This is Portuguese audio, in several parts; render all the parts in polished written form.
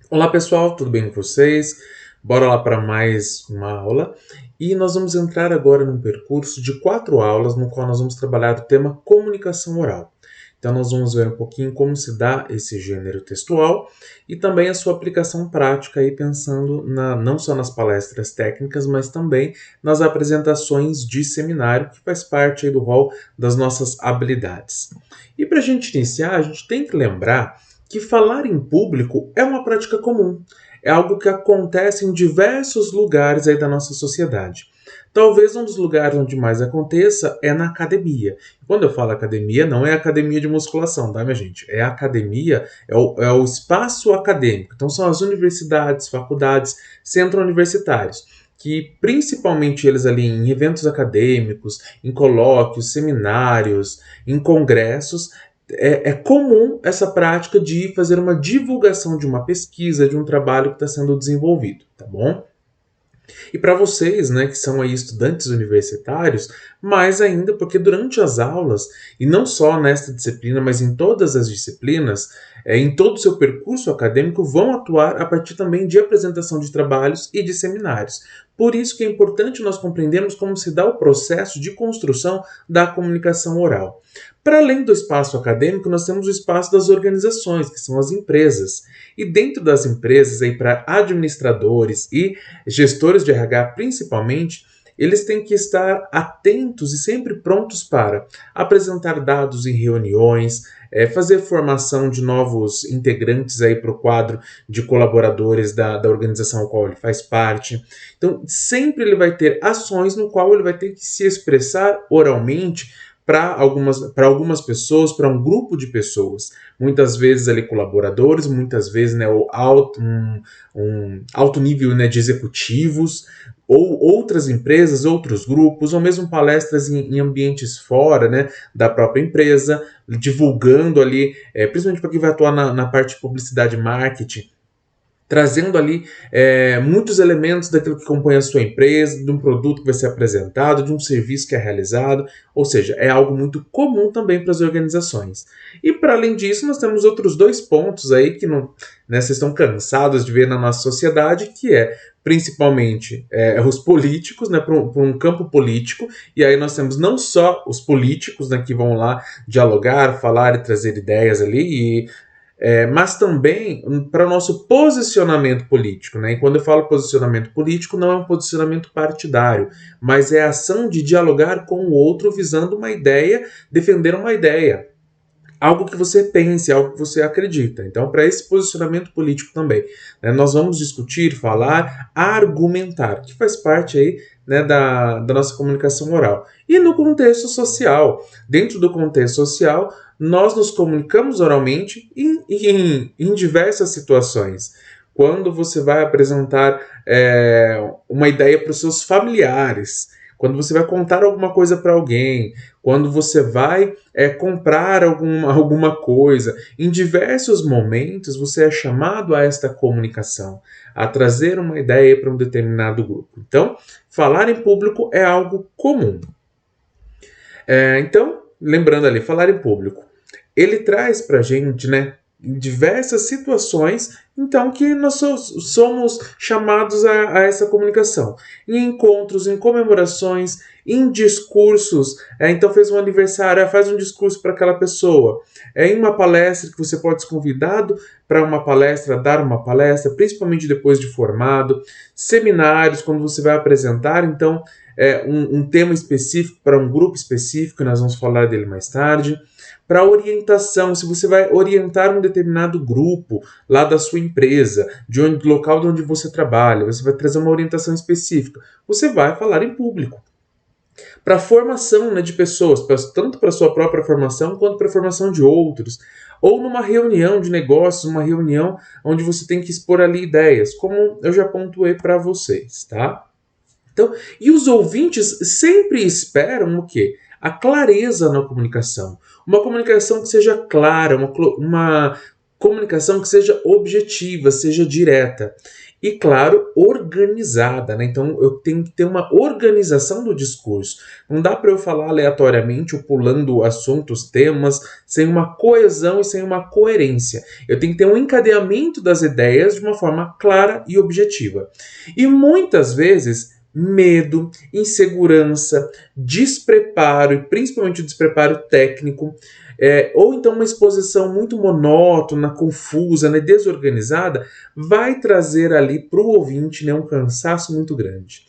Olá pessoal, tudo bem com vocês? Bora lá para mais uma aula e nós vamos entrar agora num percurso de 4 aulas no qual nós vamos trabalhar o tema comunicação oral. Então nós vamos ver um pouquinho como se dá esse gênero textual e também a sua aplicação prática aí pensando não só nas palestras técnicas, mas também nas apresentações de seminário que faz parte aí do rol das nossas habilidades. E para a gente iniciar, a gente tem que lembrar que falar em público é uma prática comum, é algo que acontece em diversos lugares aí da nossa sociedade. Talvez um dos lugares onde mais aconteça é na academia. Quando eu falo academia, não é academia de musculação, tá, minha gente? É a academia, é o espaço acadêmico. Então são as universidades, faculdades, centros universitários, que principalmente eles ali em eventos acadêmicos, em colóquios, seminários, em congressos, é comum essa prática de fazer uma divulgação de uma pesquisa, de um trabalho que está sendo desenvolvido, tá bom? E para vocês, né, que são aí estudantes universitários, mais ainda porque durante as aulas, e não só nesta disciplina, mas em todas as disciplinas, em todo o seu percurso acadêmico, vão atuar a partir também de apresentação de trabalhos e de seminários. Por isso que é importante nós compreendermos como se dá o processo de construção da comunicação oral. Para além do espaço acadêmico, nós temos o espaço das organizações, que são as empresas. E dentro das empresas, aí para administradores e gestores de RH principalmente, eles têm que estar atentos e sempre prontos para apresentar dados em reuniões, fazer formação de novos integrantes aí para o quadro de colaboradores da organização ao qual ele faz parte. Então, sempre ele vai ter ações no qual ele vai ter que se expressar oralmente para algumas pessoas, para um grupo de pessoas. Muitas vezes ali colaboradores, muitas vezes né, um alto nível né, de executivos, ou outras empresas, outros grupos, ou mesmo palestras em ambientes fora né, da própria empresa, divulgando ali, principalmente para quem vai atuar na parte de publicidade e marketing, trazendo ali muitos elementos daquilo que compõe a sua empresa, de um produto que vai ser apresentado, de um serviço que é realizado, ou seja, é algo muito comum também para as organizações. E para além disso, nós temos outros dois pontos aí que não, né, vocês estão cansados de ver na nossa sociedade, que é principalmente os políticos, né, para um campo político, e aí nós temos não só os políticos né, que vão lá dialogar, falar e trazer ideias ali, mas também para o nosso posicionamento político. Né? E quando eu falo posicionamento político, não é um posicionamento partidário, mas é a ação de dialogar com o outro visando uma ideia, defender uma ideia. Algo que você pense, algo que você acredita. Então, para esse posicionamento político também, né, nós vamos discutir, falar, argumentar, que faz parte aí né, da nossa comunicação oral. E no contexto social, dentro do contexto social, nós nos comunicamos oralmente em diversas situações. Quando você vai apresentar uma ideia para os seus familiares, quando você vai contar alguma coisa para alguém, quando você vai comprar alguma coisa, em diversos momentos você é chamado a esta comunicação, a trazer uma ideia para um determinado grupo. Então, falar em público é algo comum. Então, lembrando ali, falar em público, ele traz para a gente, né, em diversas situações, então que nós somos chamados a essa comunicação. Em encontros, em comemorações, em discursos. Então fez um aniversário, faz um discurso para aquela pessoa. Em uma palestra que você pode ser convidado para uma palestra, dar uma palestra, principalmente depois de formado. Seminários, quando você vai apresentar, então, um tema específico para um grupo específico, nós vamos falar dele mais tarde. Para orientação, se você vai orientar um determinado grupo lá da sua empresa, do local de onde você trabalha, você vai trazer uma orientação específica, você vai falar em público. Para formação né, de pessoas, tanto para a sua própria formação quanto para a formação de outros, ou numa reunião de negócios, uma reunião onde você tem que expor ali ideias, como eu já pontuei para vocês, tá? Então, e os ouvintes sempre esperam o quê? A clareza na comunicação. Uma comunicação que seja clara, uma comunicação que seja objetiva, seja direta. E, claro, organizada, né? Então eu tenho que ter uma organização do discurso. Não dá para eu falar aleatoriamente ou pulando assuntos, temas, sem uma coesão e sem uma coerência. Eu tenho que ter um encadeamento das ideias de uma forma clara e objetiva. E muitas vezes medo, insegurança, despreparo, e principalmente o despreparo técnico, ou então uma exposição muito monótona, confusa, né, desorganizada, vai trazer ali para o ouvinte, né, um cansaço muito grande.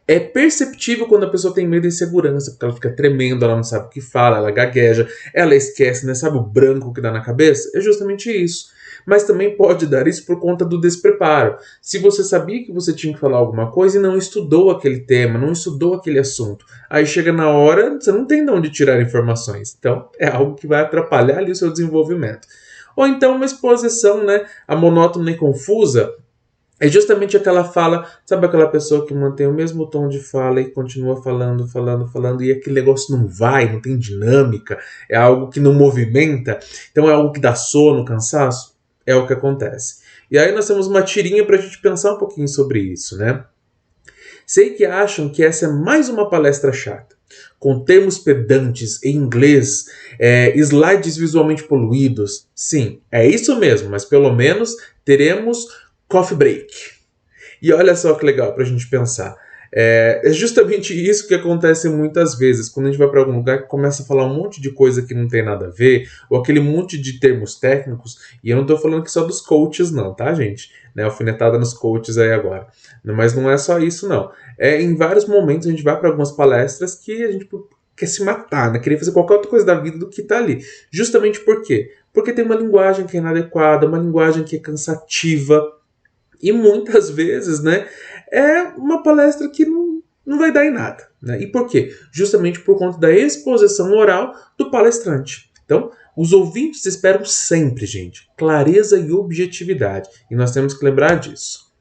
É perceptível quando a pessoa tem medo e insegurança, porque ela fica tremendo, ela não sabe o que fala, ela gagueja, ela esquece, né? Sabe o branco que dá na cabeça? É justamente isso. Mas também pode dar isso por conta do despreparo. Se você sabia que você tinha que falar alguma coisa e não estudou aquele tema, não estudou aquele assunto, aí chega na hora, você não tem de onde tirar informações. Então, é algo que vai atrapalhar ali o seu desenvolvimento. Ou então uma exposição, né, a monótona e confusa, é justamente aquela fala, sabe aquela pessoa que mantém o mesmo tom de fala e continua falando, falando, falando, e aquele negócio não vai, não tem dinâmica, é algo que não movimenta, então é algo que dá sono, cansaço? É o que acontece. E aí nós temos uma tirinha para a gente pensar um pouquinho sobre isso, né? Sei que acham que essa é mais uma palestra chata, com termos pedantes em inglês, slides visualmente poluídos. Sim, é isso mesmo, mas pelo menos teremos coffee break. E olha só que legal para a gente pensar. É justamente isso que acontece muitas vezes, quando a gente vai para algum lugar que começa a falar um monte de coisa que não tem nada a ver, ou aquele monte de termos técnicos, e eu não estou falando aqui só dos coaches não, tá, gente? Né, alfinetada nos coaches aí agora. Mas não é só isso não. Em vários momentos a gente vai para algumas palestras que a gente quer se matar, né? Querer fazer qualquer outra coisa da vida do que tá ali. Justamente por quê? Porque tem uma linguagem que é inadequada, uma linguagem que é cansativa, e muitas vezes, né, é uma palestra que não vai dar em nada. Né? E por quê? Justamente por conta da exposição oral do palestrante. Então, os ouvintes esperam sempre, gente, clareza e objetividade. E nós temos que lembrar disso.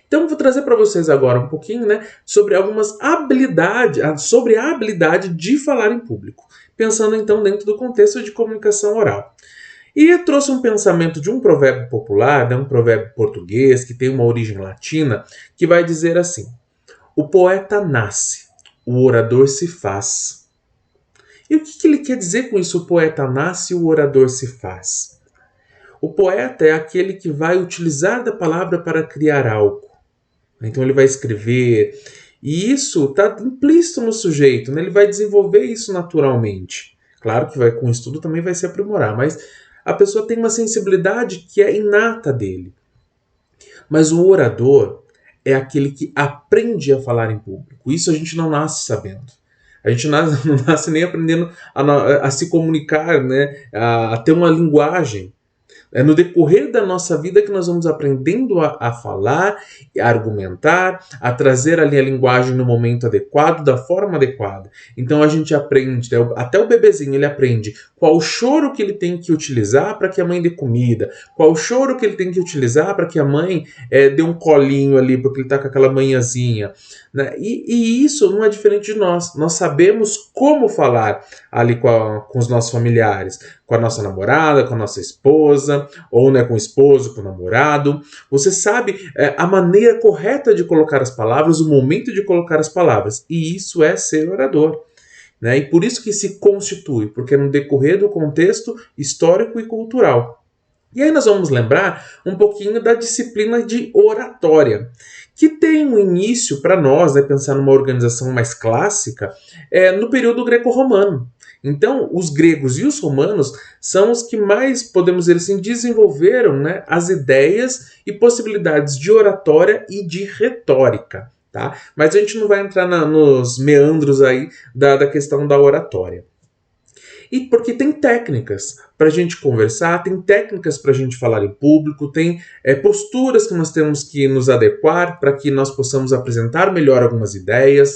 Então, eu vou trazer para vocês agora um pouquinho, né, sobre algumas habilidades, sobre a habilidade de falar em público. Pensando, então, dentro do contexto de comunicação oral. E eu trouxe um pensamento de um provérbio popular, né, um provérbio português, que tem uma origem latina, que vai dizer assim: o poeta nasce, o orador se faz. E o que ele quer dizer com isso, o poeta nasce e o orador se faz? O poeta é aquele que vai utilizar da palavra para criar algo. Então ele vai escrever, e isso está implícito no sujeito, né? Ele vai desenvolver isso naturalmente. Claro que com o estudo também vai se aprimorar, mas a pessoa tem uma sensibilidade que é inata dele. Mas o orador é aquele que aprende a falar em público. Isso a gente não nasce sabendo. A gente não nasce nem aprendendo a se comunicar, né? A ter uma linguagem. É no decorrer da nossa vida que nós vamos aprendendo a falar, a argumentar, a trazer ali a linguagem no momento adequado, da forma adequada. Então a gente aprende, né? Até o bebezinho ele aprende qual choro que ele tem que utilizar para que a mãe dê comida, qual choro que ele tem que utilizar para que a mãe dê um colinho ali, porque ele está com aquela manhãzinha. Né? E isso não é diferente de nós. Nós sabemos como falar ali com os nossos familiares, com a nossa namorada, com a nossa esposa, ou né, com o esposo, com o namorado. Você sabe a maneira correta de colocar as palavras, o momento de colocar as palavras. E isso é ser orador. Né? E por isso que se constitui, porque é no decorrer do contexto histórico e cultural. E aí nós vamos lembrar um pouquinho da disciplina de oratória, que tem um início para nós, né, pensar numa organização mais clássica, no período greco-romano. Então, os gregos e os romanos são os que mais, podemos dizer assim, desenvolveram, né, as ideias e possibilidades de oratória e de retórica. Tá? Mas a gente não vai entrar nos meandros aí da questão da oratória. E porque tem técnicas para a gente conversar, tem técnicas para a gente falar em público, tem posturas que nós temos que nos adequar para que nós possamos apresentar melhor algumas ideias.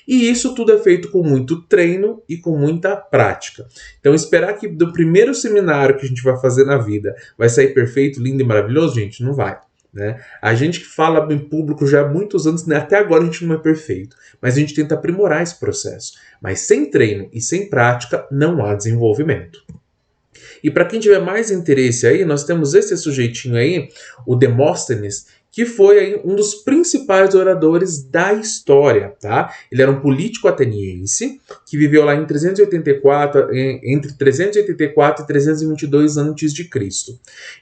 E isso tudo é feito com muito treino e com muita prática. Então, esperar que do primeiro seminário que a gente vai fazer na vida vai sair perfeito, lindo e maravilhoso, gente, não vai. Né? A gente que fala em público já há muitos anos, né? Até agora a gente não é perfeito, mas a gente tenta aprimorar esse processo. Mas sem treino e sem prática não há desenvolvimento. E para quem tiver mais interesse aí, nós temos esse sujeitinho aí, o Demóstenes, que foi aí um dos principais oradores da história, tá? Ele era um político ateniense que viveu lá em 384, entre 384 e 322 a.C.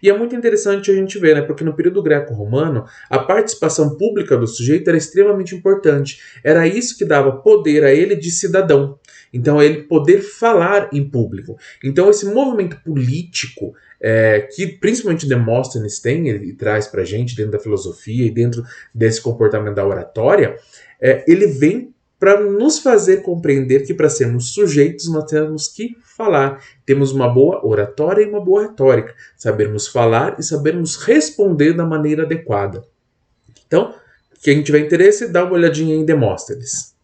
E é muito interessante a gente ver, né? Porque no período greco-romano, a participação pública do sujeito era extremamente importante. Era isso que dava poder a ele de cidadão. Então, ele poder falar em público. Então, esse movimento político, que principalmente Demóstenes tem, ele traz para a gente dentro da filosofia e dentro desse comportamento da oratória, ele vem para nos fazer compreender que para sermos sujeitos nós temos que falar. Temos uma boa oratória e uma boa retórica. Sabermos falar e sabermos responder da maneira adequada. Então, quem tiver interesse, dá uma olhadinha em Demóstenes.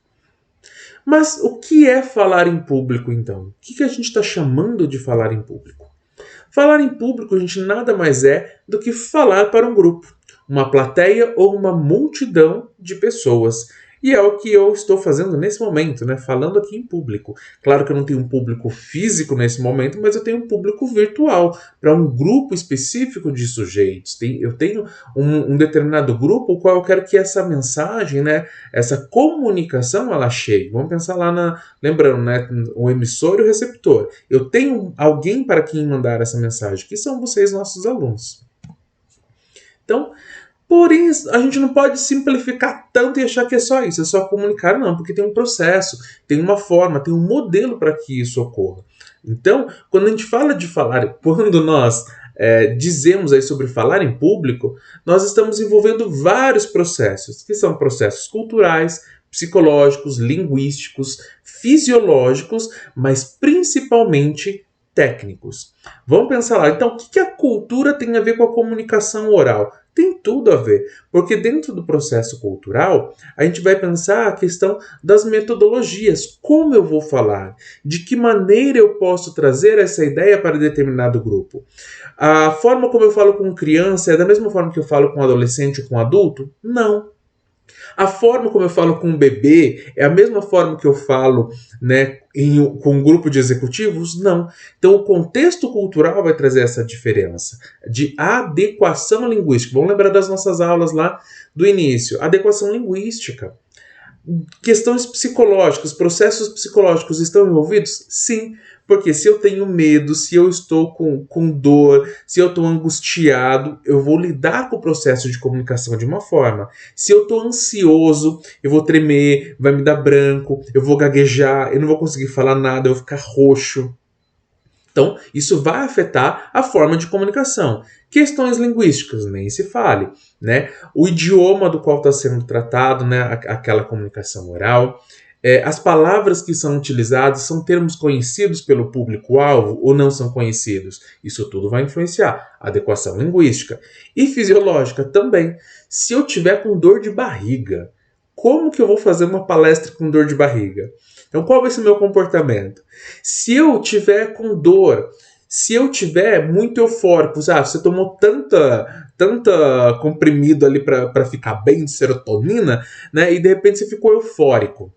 Mas o que é falar em público, então? O que a gente está chamando de falar em público? Falar em público, a gente nada mais é do que falar para um grupo, uma plateia ou uma multidão de pessoas. E é o que eu estou fazendo nesse momento, né? Falando aqui em público. Claro que eu não tenho um público físico nesse momento, mas eu tenho um público virtual, para um grupo específico de sujeitos. Eu tenho um determinado grupo, o qual eu quero que essa mensagem, né? Essa comunicação, ela chegue. Vamos pensar lá lembrando, né? O emissor e o receptor. Eu tenho alguém para quem mandar essa mensagem, que são vocês, nossos alunos. Então, porém, a gente não pode simplificar tanto e achar que é só isso, é só comunicar, não, porque tem um processo, tem uma forma, tem um modelo para que isso ocorra. Então, quando a gente fala de falar, quando nós dizemos aí sobre falar em público, nós estamos envolvendo vários processos, que são processos culturais, psicológicos, linguísticos, fisiológicos, mas principalmente técnicos. Vamos pensar lá, então, o que a cultura tem a ver com a comunicação oral? Tem tudo a ver, porque dentro do processo cultural, a gente vai pensar a questão das metodologias, como eu vou falar, de que maneira eu posso trazer essa ideia para determinado grupo. A forma como eu falo com criança é da mesma forma que eu falo com adolescente ou com adulto? Não. A forma como eu falo com um bebê é a mesma forma que eu falo, né, com um grupo de executivos? Não. Então, o contexto cultural vai trazer essa diferença de adequação linguística. Vamos lembrar das nossas aulas lá do início. Adequação linguística. Questões psicológicas, processos psicológicos estão envolvidos? Sim, porque se eu tenho medo, se eu estou com dor, se eu estou angustiado, eu vou lidar com o processo de comunicação de uma forma. Se eu estou ansioso, eu vou tremer, vai me dar branco, eu vou gaguejar, eu não vou conseguir falar nada, eu vou ficar roxo. Então, isso vai afetar a forma de comunicação. Questões linguísticas, nem se fale, né? O idioma do qual está sendo tratado, né? Aquela comunicação oral. As palavras que são utilizadas são termos conhecidos pelo público-alvo ou não são conhecidos? Isso tudo vai influenciar. Adequação linguística. E fisiológica também. Se eu tiver com dor de barriga, como que eu vou fazer uma palestra com dor de barriga? Então, qual vai ser o meu comportamento? Se eu tiver com dor, se eu tiver muito eufórico, você tomou tanta comprimido ali para ficar bem de serotonina, né? E de repente você ficou eufórico.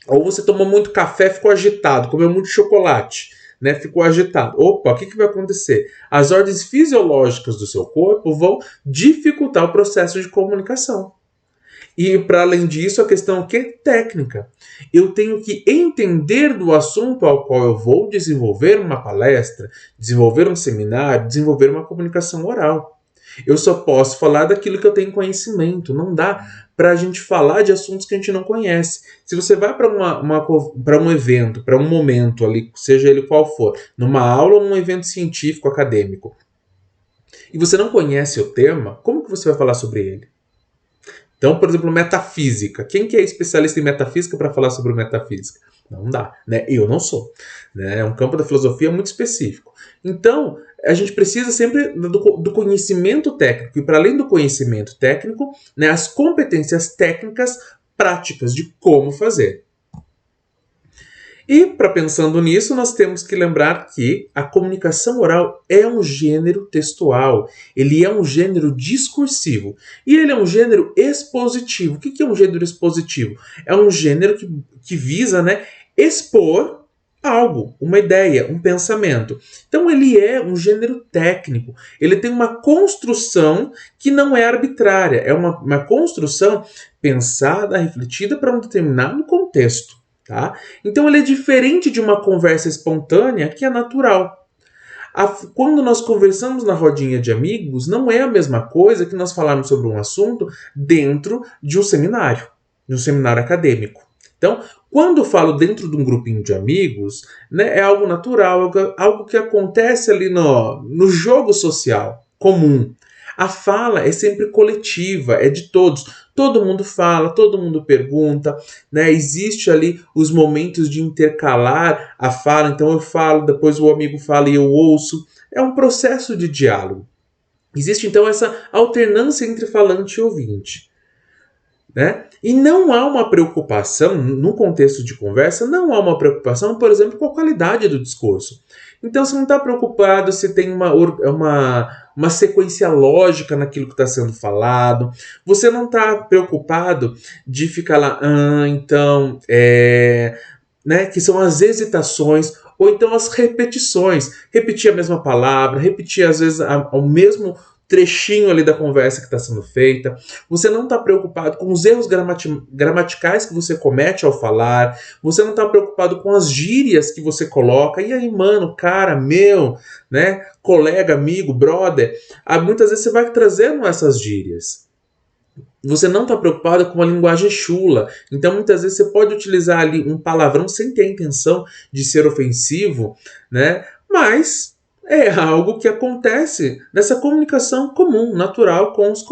Ou você tomou muito café, ficou agitado, comeu muito chocolate, né? Ficou agitado. Opa, o que vai acontecer? As ordens fisiológicas do seu corpo vão dificultar o processo de comunicação. E, para além disso, a questão que é técnica. Eu tenho que entender do assunto ao qual eu vou desenvolver uma palestra, desenvolver um seminário, desenvolver uma comunicação oral. Eu só posso falar daquilo que eu tenho conhecimento. Não dá para a gente falar de assuntos que a gente não conhece. Se você vai para um evento, para um momento ali, seja ele qual for, numa aula ou num evento científico, acadêmico, e você não conhece o tema, como que você vai falar sobre ele? Então, por exemplo, metafísica. Quem que é especialista em metafísica para falar sobre metafísica? Não dá, né? Eu não sou. Né? É um campo da filosofia muito específico. Então, a gente precisa sempre do conhecimento técnico. E para além do conhecimento técnico, né, as competências técnicas práticas de como fazer. E, pensando nisso, nós temos que lembrar que a comunicação oral é um gênero textual, ele é um gênero discursivo e ele é um gênero expositivo. O que é um gênero expositivo? É um gênero que visa, né, expor algo, uma ideia, um pensamento. Então ele é um gênero técnico, ele tem uma construção que não é arbitrária, é uma construção pensada, refletida para um determinado contexto. Tá? Então ele é diferente de uma conversa espontânea que é natural. Quando nós conversamos na rodinha de amigos, não é a mesma coisa que nós falarmos sobre um assunto dentro de um seminário acadêmico. Então, quando eu falo dentro de um grupinho de amigos, né, é algo natural, algo que acontece ali no jogo social comum. A fala é sempre coletiva, é de todos. Todo mundo fala, todo mundo pergunta, né? Existe ali os momentos de intercalar a fala, então eu falo, depois o amigo fala e eu ouço. É um processo de diálogo. Existe então essa alternância entre falante e ouvinte. Né? E não há uma preocupação, no contexto de conversa, não há uma preocupação, por exemplo, com a qualidade do discurso. Então você não está preocupado se tem uma sequência lógica naquilo que está sendo falado. Você não está preocupado de ficar lá, então, né, que são as hesitações, ou então as repetições. Repetir a mesma palavra, repetir às vezes o mesmo trechinho ali da conversa que está sendo feita. Você não está preocupado com os erros gramaticais que você comete ao falar. Você não está preocupado com as gírias que você coloca. E aí, mano, cara, meu, né, colega, amigo, brother. Muitas vezes você vai trazendo essas gírias. Você não está preocupado com uma linguagem chula. Então, muitas vezes você pode utilizar ali um palavrão sem ter a intenção de ser ofensivo, né? Mas é algo que acontece nessa comunicação comum, natural com os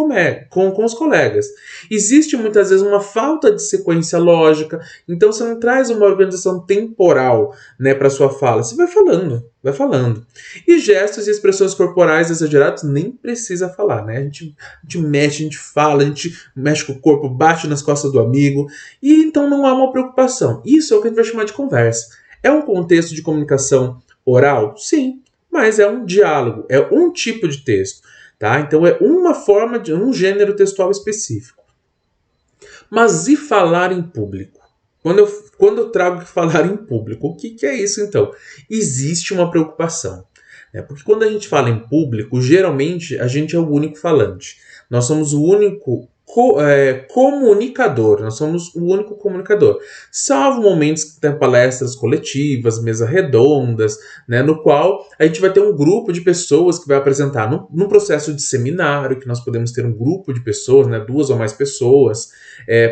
colegas. Existe muitas vezes uma falta de sequência lógica, então você não traz uma organização temporal, né, para sua fala. Você vai falando, vai falando. E gestos e expressões corporais exagerados nem precisa falar, né? A gente mexe, a gente fala, a gente mexe com o corpo, bate nas costas do amigo, e então não há uma preocupação. Isso é o que a gente vai chamar de conversa. É um contexto de comunicação oral? Sim. Mas é um diálogo, é um tipo de texto, tá? Então é uma forma de um gênero textual específico. Mas e falar em público? Quando eu trago que falar em público, o que é isso então? Existe uma preocupação, né? Porque quando a gente fala em público, geralmente a gente é o único falante. Nós somos o único comunicador, nós somos o único comunicador, salvo momentos que tem palestras coletivas, mesas redondas, né, no qual a gente vai ter um grupo de pessoas que vai apresentar num processo de seminário, que nós podemos ter um grupo de pessoas, né, 2 ou mais pessoas,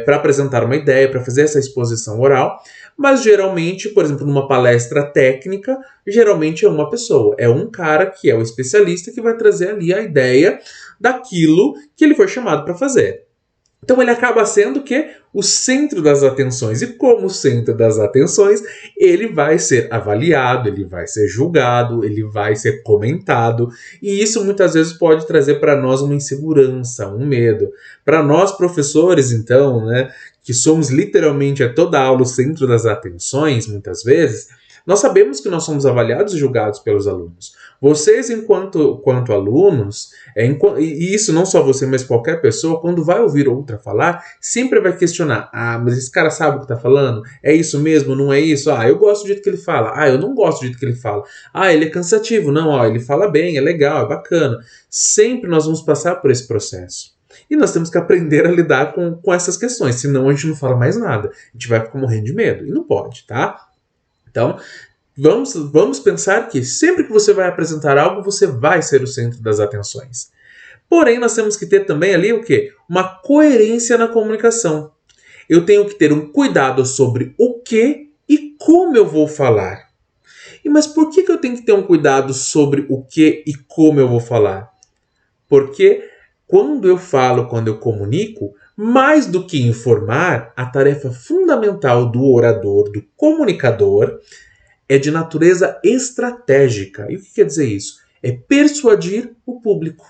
para apresentar uma ideia, para fazer essa exposição oral. Mas geralmente, por exemplo, numa palestra técnica, geralmente é uma pessoa, é um cara que é o especialista que vai trazer ali a ideia daquilo que ele foi chamado para fazer. Então ele acaba sendo o centro das atenções. E como centro das atenções, ele vai ser avaliado, ele vai ser julgado, ele vai ser comentado. E isso muitas vezes pode trazer para nós uma insegurança, um medo. Para nós professores, então, né, que somos literalmente a toda aula o centro das atenções, muitas vezes, nós sabemos que nós somos avaliados e julgados pelos alunos. Vocês, enquanto alunos, e isso não só você, mas qualquer pessoa, quando vai ouvir outra falar, sempre vai questionar. Mas esse cara sabe o que está falando? É isso mesmo? Não é isso? Eu gosto do jeito que ele fala. Eu não gosto do jeito que ele fala. Ele é cansativo. Não, ele fala bem, é legal, é bacana. Sempre nós vamos passar por esse processo. E nós temos que aprender a lidar com essas questões, senão a gente não fala mais nada. A gente vai ficar morrendo de medo. E não pode, tá? Então, vamos pensar que sempre que você vai apresentar algo, você vai ser o centro das atenções. Porém, nós temos que ter também ali o quê? Uma coerência na comunicação. Eu tenho que ter um cuidado sobre o que e como eu vou falar. Mas por que eu tenho que ter um cuidado sobre o que e como eu vou falar? Porque quando eu comunico, mais do que informar, a tarefa fundamental do orador, do comunicador, é de natureza estratégica. E o que quer dizer isso? É persuadir o público.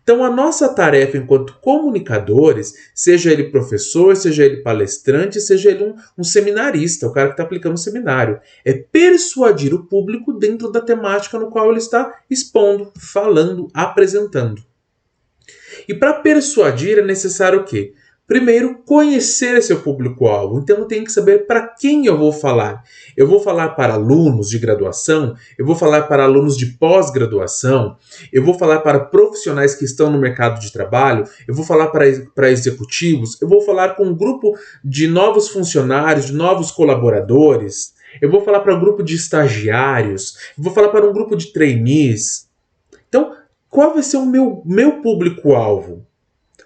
Então, a nossa tarefa enquanto comunicadores, seja ele professor, seja ele palestrante, seja ele um seminarista, o cara que está aplicando um seminário, é persuadir o público dentro da temática no qual ele está expondo, falando, apresentando. E para persuadir é necessário o quê? Primeiro, conhecer seu público-alvo. Então, eu tenho que saber para quem eu vou falar. Eu vou falar para alunos de graduação, eu vou falar para alunos de pós-graduação, eu vou falar para profissionais que estão no mercado de trabalho, eu vou falar para executivos, eu vou falar com um grupo de novos funcionários, de novos colaboradores, eu vou falar para um grupo de estagiários, eu vou falar para um grupo de trainees. Então, qual vai ser o meu público-alvo?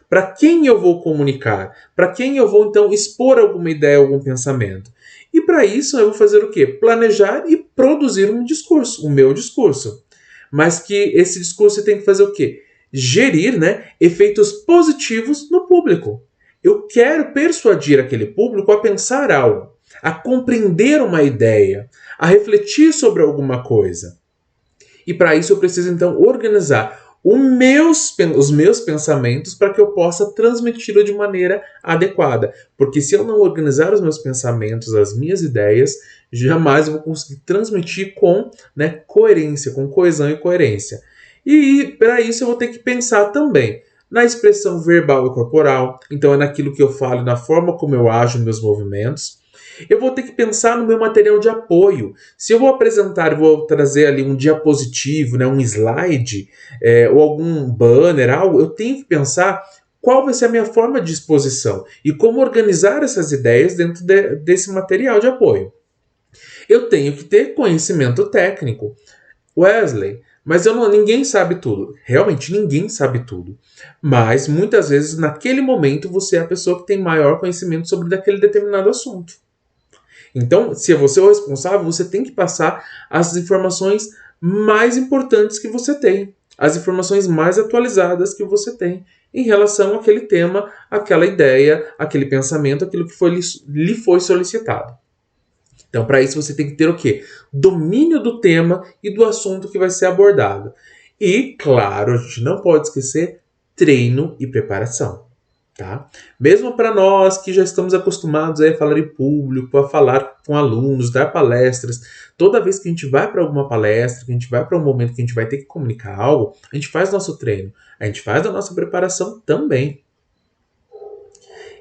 Para quem eu vou comunicar? Para quem eu vou, então, expor alguma ideia, algum pensamento? E para isso eu vou fazer o quê? Planejar e produzir um discurso, o meu discurso. Mas que esse discurso tem que fazer o quê? Gerir, né, efeitos positivos no público. Eu quero persuadir aquele público a pensar algo, a compreender uma ideia, a refletir sobre alguma coisa. E para isso eu preciso então organizar os meus pensamentos para que eu possa transmiti-lo de maneira adequada. Porque se eu não organizar os meus pensamentos, as minhas ideias, jamais eu vou conseguir transmitir com, né, coerência, com coesão e coerência. E para isso eu vou ter que pensar também na expressão verbal e corporal, então é naquilo que eu falo, na forma como eu ajo nos meus movimentos. Eu vou ter que pensar no meu material de apoio. Se eu vou apresentar, vou trazer ali um diapositivo, né, um slide, ou algum banner, algo, eu tenho que pensar qual vai ser a minha forma de exposição e como organizar essas ideias dentro desse material de apoio. Eu tenho que ter conhecimento técnico. Wesley, mas ninguém sabe tudo. Realmente ninguém sabe tudo. Mas muitas vezes, naquele momento, você é a pessoa que tem maior conhecimento sobre aquele determinado assunto. Então, se você é o responsável, você tem que passar as informações mais importantes que você tem, as informações mais atualizadas que você tem em relação àquele tema, àquela ideia, aquele pensamento, aquilo que lhe foi solicitado. Então, para isso, você tem que ter o quê? Domínio do tema e do assunto que vai ser abordado. E, claro, a gente não pode esquecer treino e preparação. Tá? Mesmo para nós que já estamos acostumados a falar em público, a falar com alunos, dar palestras, toda vez que a gente vai para alguma palestra, que a gente vai para um momento que a gente vai ter que comunicar algo, a gente faz nosso treino, a gente faz a nossa preparação também.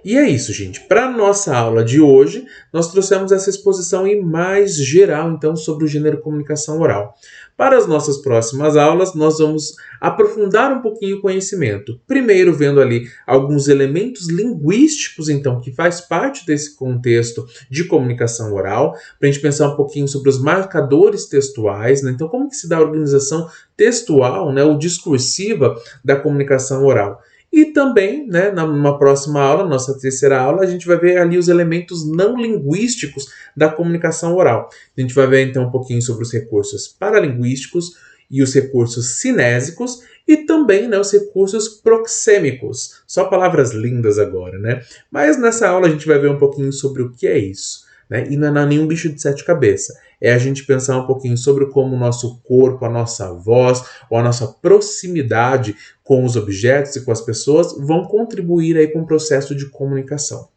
E é isso, gente. Para a nossa aula de hoje, nós trouxemos essa exposição em mais geral, então, sobre o gênero comunicação oral. Para as nossas próximas aulas, nós vamos aprofundar um pouquinho o conhecimento. Primeiro, vendo ali alguns elementos linguísticos, então, que faz parte desse contexto de comunicação oral, para a gente pensar um pouquinho sobre os marcadores textuais, né? Então, como que se dá a organização textual, né, ou discursiva da comunicação oral. E também, né, numa próxima aula, nossa terceira aula, a gente vai ver ali os elementos não linguísticos da comunicação oral. A gente vai ver então um pouquinho sobre os recursos paralinguísticos e os recursos cinésicos e também, né, os recursos proxêmicos. Só palavras lindas agora, né? Mas nessa aula a gente vai ver um pouquinho sobre o que é isso. Né? E não é nenhum bicho de sete cabeças. É a gente pensar um pouquinho sobre como o nosso corpo, a nossa voz ou a nossa proximidade com os objetos e com as pessoas vão contribuir aí com o processo de comunicação.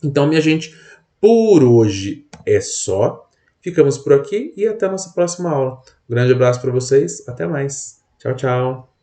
Então, minha gente, por hoje é só. Ficamos por aqui e até a nossa próxima aula. Um grande abraço para vocês. Até mais. Tchau, tchau.